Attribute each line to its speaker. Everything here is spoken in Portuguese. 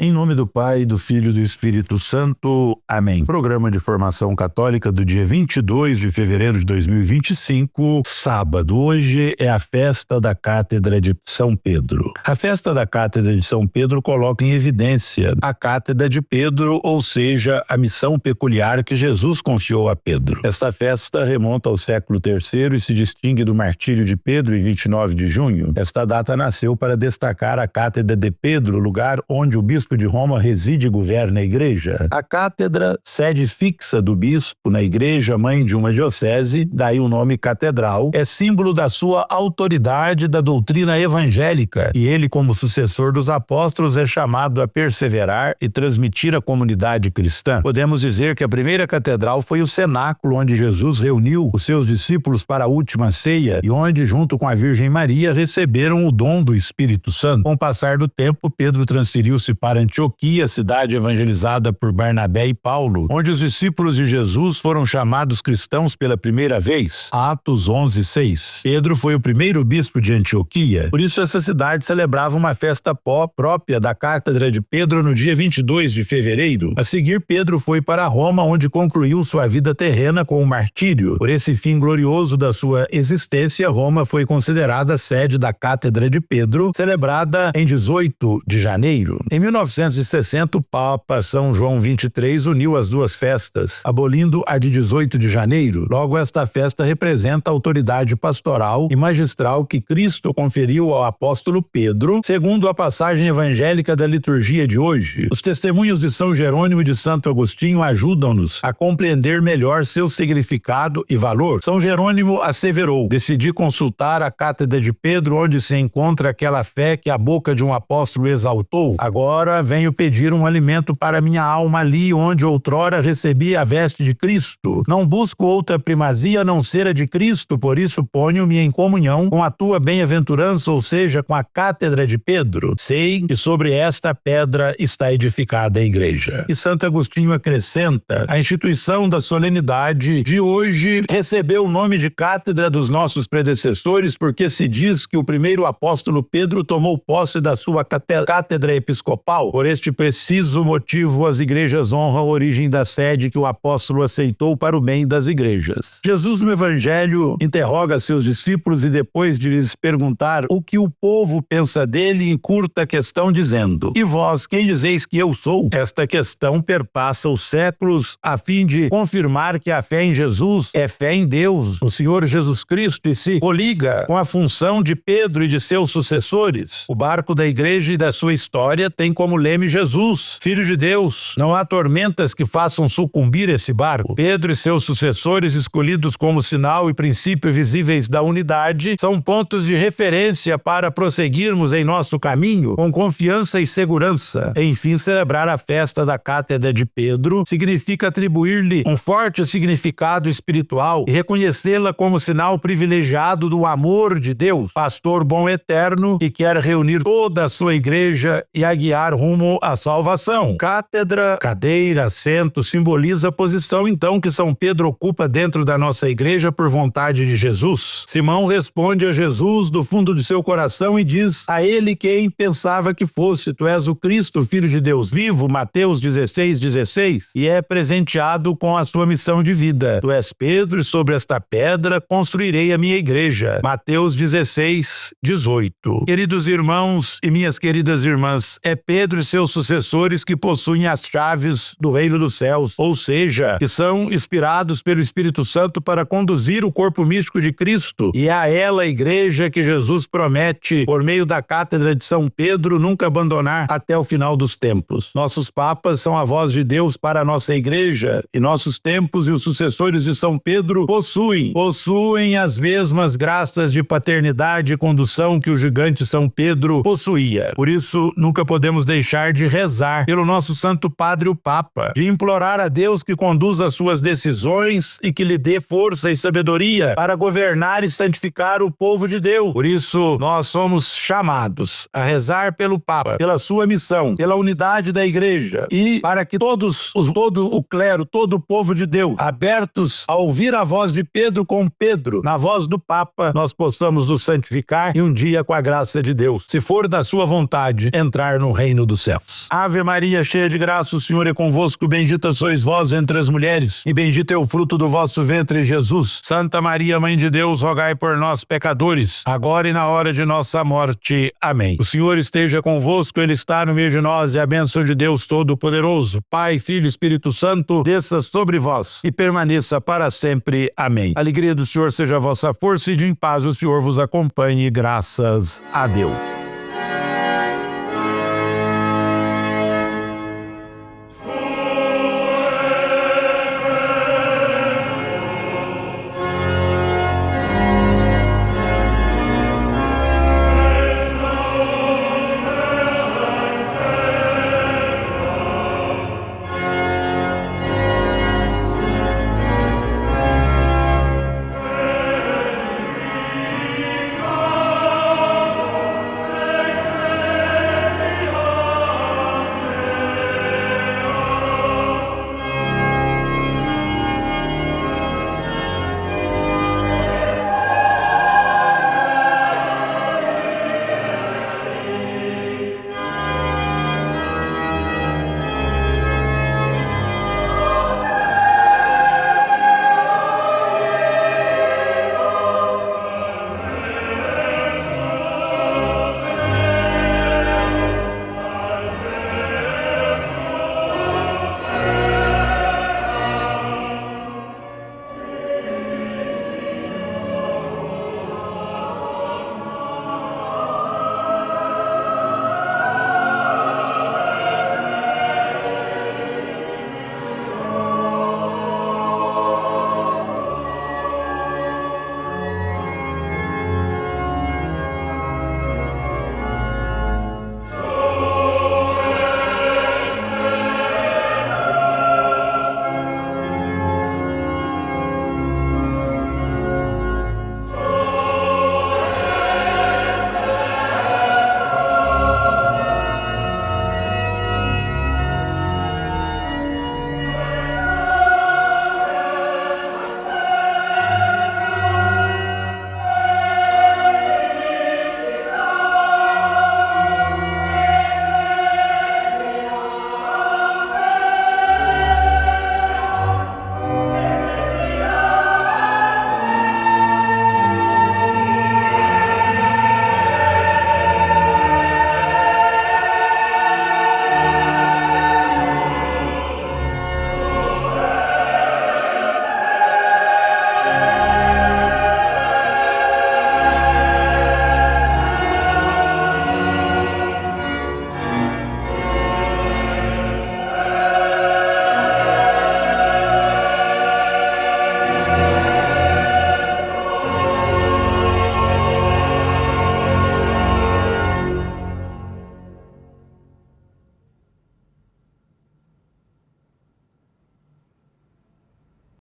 Speaker 1: Em nome do Pai, do Filho e do Espírito Santo. Amém. Programa de formação católica do dia 22 de fevereiro de 2025, sábado. Hoje é a festa da Cátedra de São Pedro. A festa da Cátedra de São Pedro coloca em evidência a Cátedra de Pedro, ou seja, a missão peculiar que Jesus confiou a Pedro. Esta festa remonta ao século III e se distingue do martírio de Pedro em 29 de junho. Esta data nasceu para destacar a Cátedra de Pedro, lugar onde o bispo de Roma reside e governa a igreja. A cátedra, sede fixa do bispo na igreja mãe de uma diocese, daí o nome catedral, é símbolo da sua autoridade da doutrina evangélica, e ele, como sucessor dos apóstolos, é chamado a perseverar e transmitir à comunidade cristã. Podemos dizer que a primeira catedral foi o cenáculo onde Jesus reuniu os seus discípulos para a última ceia e onde, junto com a Virgem Maria, receberam o dom do Espírito Santo. Com o passar do tempo, Pedro transferiu-se para Antioquia, cidade evangelizada por Barnabé e Paulo, onde os discípulos de Jesus foram chamados cristãos pela primeira vez. Atos 11:6. Pedro foi o primeiro bispo de Antioquia, por isso essa cidade celebrava uma festa própria da Cátedra de Pedro no dia 22 de fevereiro. A seguir, Pedro foi para Roma, onde concluiu sua vida terrena com o martírio. Por esse fim glorioso da sua existência, Roma foi considerada a sede da Cátedra de Pedro, celebrada em 18 de janeiro. Em 1960, o Papa São João XXIII uniu as duas festas, abolindo a de 18 de janeiro. Logo, esta festa representa a autoridade pastoral e magistral que Cristo conferiu ao apóstolo Pedro, segundo a passagem evangélica da liturgia de hoje. Os testemunhos de São Jerônimo e de Santo Agostinho ajudam-nos a compreender melhor seu significado e valor. São Jerônimo asseverou: decidi consultar a Cátedra de Pedro, onde se encontra aquela fé que a boca de um apóstolo exaltou. Agora venho pedir um alimento para minha alma ali onde outrora recebi a veste de Cristo. Não busco outra primazia a não ser a de Cristo, por isso ponho-me em comunhão com a tua bem-aventurança, ou seja, com a Cátedra de Pedro. Sei que sobre esta pedra está edificada a igreja. E Santo Agostinho acrescenta: a instituição da solenidade de hoje recebeu o nome de Cátedra dos nossos predecessores, porque se diz que o primeiro apóstolo Pedro tomou posse da sua cátedra episcopal. Por este preciso motivo, as igrejas honram a origem da sede que o apóstolo aceitou para o bem das igrejas. Jesus, no Evangelho, interroga seus discípulos e, depois de lhes perguntar o que o povo pensa dele, encurta a questão dizendo: e vós, quem dizeis que eu sou? Esta questão perpassa os séculos a fim de confirmar que a fé em Jesus é fé em Deus, o Senhor Jesus Cristo, e se coliga com a função de Pedro e de seus sucessores. O barco da igreja e da sua história tem como leme Jesus, Filho de Deus. Não há tormentas que façam sucumbir esse barco. Pedro e seus sucessores, escolhidos como sinal e princípio visíveis da unidade, são pontos de referência para prosseguirmos em nosso caminho com confiança e segurança. Enfim, celebrar a festa da Cátedra de Pedro significa atribuir-lhe um forte significado espiritual e reconhecê-la como sinal privilegiado do amor de Deus, pastor bom eterno, que quer reunir toda a sua igreja e a guiar rumo à salvação. Cátedra, cadeira, assento, simboliza a posição então que São Pedro ocupa dentro da nossa igreja por vontade de Jesus. Simão responde a Jesus do fundo de seu coração e diz a ele quem pensava que fosse: tu és o Cristo, Filho de Deus vivo, Mateus 16:16, e é presenteado com a sua missão de vida. Tu és Pedro, e sobre esta pedra construirei a minha igreja. Mateus 16:18. Queridos irmãos e minhas queridas irmãs, é Pedro e seus sucessores que possuem as chaves do reino dos céus, ou seja, que são inspirados pelo Espírito Santo para conduzir o corpo místico de Cristo, e é a ela, a igreja, que Jesus promete, por meio da Cátedra de São Pedro, nunca abandonar até o final dos tempos. Nossos papas são a voz de Deus para a nossa igreja, e nossos tempos e os sucessores de São Pedro possuem as mesmas graças de paternidade e condução que o gigante São Pedro possuía. Por isso, nunca podemos deixar de rezar pelo nosso Santo Padre, o Papa, de implorar a Deus que conduza as suas decisões e que lhe dê força e sabedoria para governar e santificar o povo de Deus. Por isso, nós somos chamados a rezar pelo Papa, pela sua missão, pela unidade da igreja, e para que todo o clero, todo o povo de Deus, abertos a ouvir a voz de Pedro com Pedro, na voz do Papa, nós possamos nos santificar e um dia, com a graça de Deus, se for da sua vontade, entrar no reino dos céus. Ave Maria, cheia de graça, o Senhor é convosco, bendita sois vós entre as mulheres, e bendito é o fruto do vosso ventre, Jesus. Santa Maria, Mãe de Deus, rogai por nós, pecadores, agora e na hora de nossa morte. Amém. O Senhor esteja convosco, Ele está no meio de nós, e a bênção de Deus Todo-Poderoso, Pai, Filho e Espírito Santo, desça sobre vós e permaneça para sempre. Amém. A alegria do Senhor seja a vossa força, e de em paz o Senhor vos acompanhe, graças a Deus.